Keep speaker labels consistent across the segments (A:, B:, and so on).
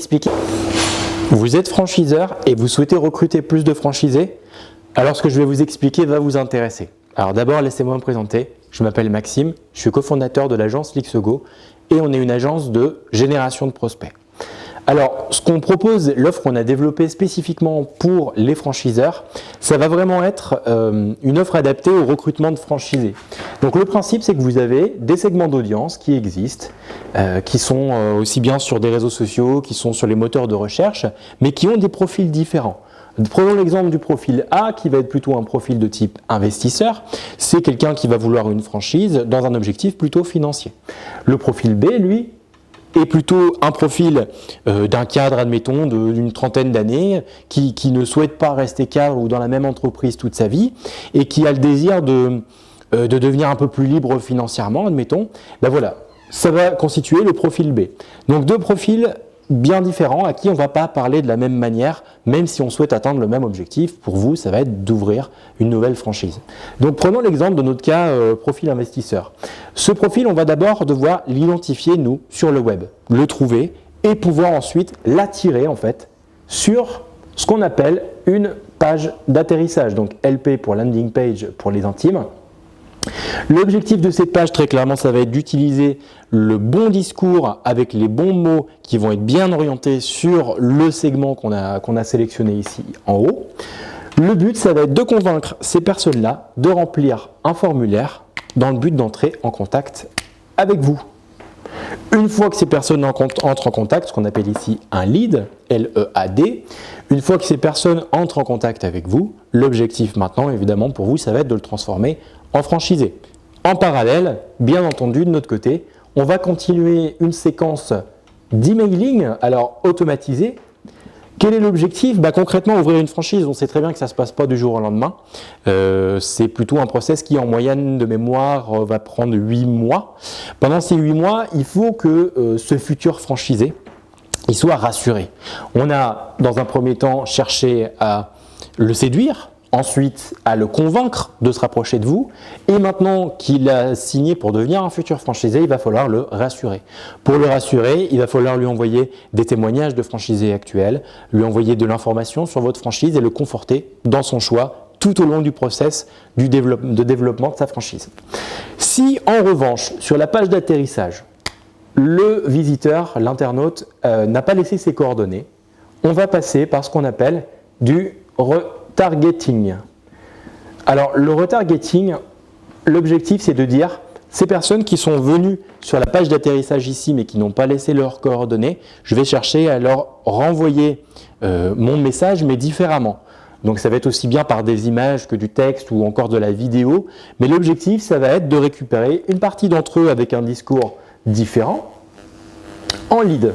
A: expliquer. Vous êtes franchiseur et vous souhaitez recruter plus de franchisés? Alors ce que je vais vous expliquer va vous intéresser. Alors d'abord, laissez-moi me présenter. Je m'appelle Maxime, je suis cofondateur de l'agence Lixogo et on est une agence de génération de prospects. Alors, ce qu'on propose, l'offre qu'on a développée spécifiquement pour les franchiseurs, ça va vraiment être une offre adaptée au recrutement de franchisés. Donc le principe, c'est que vous avez des segments d'audience qui existent, qui sont aussi bien sur des réseaux sociaux, qui sont sur les moteurs de recherche, mais qui ont des profils différents. Prenons l'exemple du profil A qui va être plutôt un profil de type investisseur. C'est quelqu'un qui va vouloir une franchise dans un objectif plutôt financier. Le profil B, lui, est plutôt un profil d'un cadre, admettons, d'une trentaine d'années, qui ne souhaite pas rester cadre ou dans la même entreprise toute sa vie et qui a le désir de devenir un peu plus libre financièrement, admettons. Ben voilà, ça va constituer le profil B. Donc deux profils bien différents à qui on ne va pas parler de la même manière, même si on souhaite atteindre le même objectif. Pour vous, ça va être d'ouvrir une nouvelle franchise. Donc prenons l'exemple de notre cas profil investisseur. Ce profil, on va d'abord devoir l'identifier, nous, sur le web, le trouver et pouvoir ensuite l'attirer en fait sur ce qu'on appelle une page d'atterrissage, donc LP pour landing page pour les intimes. L'objectif de cette page, très clairement, ça va être d'utiliser le bon discours avec les bons mots qui vont être bien orientés sur le segment qu'on a sélectionné ici en haut. Le but, ça va être de convaincre ces personnes-là de remplir un formulaire dans le but d'entrer en contact avec vous. Une fois que ces personnes entrent en contact, ce qu'on appelle ici un lead, L-E-A-D, une fois que ces personnes entrent en contact avec vous, l'objectif maintenant, évidemment, pour vous, ça va être de le transformer en franchisé. En parallèle, bien entendu, de notre côté, on va continuer une séquence d'emailing, alors automatisée. Quel est l'objectif? Concrètement, ouvrir une franchise, on sait très bien que ça ne se passe pas du jour au lendemain. C'est plutôt un process qui, en moyenne de mémoire, va prendre 8 mois. Pendant ces 8 mois, il faut que ce futur franchisé il soit rassuré. On a, dans un premier temps, cherché à le séduire, ensuite à le convaincre de se rapprocher de vous, et maintenant qu'il a signé pour devenir un futur franchisé, il va falloir le rassurer. Pour le rassurer, il va falloir lui envoyer des témoignages de franchisés actuels, lui envoyer de l'information sur votre franchise et le conforter dans son choix tout au long du process de développement de sa franchise. Si en revanche, sur la page d'atterrissage, le visiteur, l'internaute, n'a pas laissé ses coordonnées, on va passer par ce qu'on appelle du retargeting. Alors, le retargeting, l'objectif, c'est de dire ces personnes qui sont venues sur la page d'atterrissage ici, mais qui n'ont pas laissé leurs coordonnées, je vais chercher à leur renvoyer mon message, mais différemment. Donc, ça va être aussi bien par des images que du texte ou encore de la vidéo, mais l'objectif, ça va être de récupérer une partie d'entre eux avec un discours différent en lead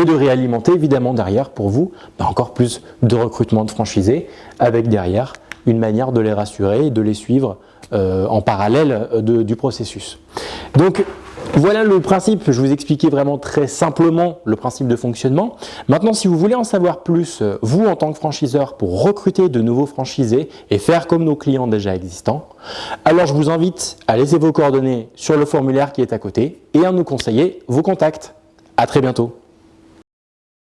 A: et de réalimenter évidemment derrière pour vous encore plus de recrutement de franchisés avec derrière une manière de les rassurer et de les suivre en parallèle du processus. Donc voilà le principe, je vous expliquais vraiment très simplement le principe de fonctionnement. Maintenant, si vous voulez en savoir plus, vous en tant que franchiseur, pour recruter de nouveaux franchisés et faire comme nos clients déjà existants, alors je vous invite à laisser vos coordonnées sur le formulaire qui est à côté et à nous conseiller vos contacts. À très bientôt.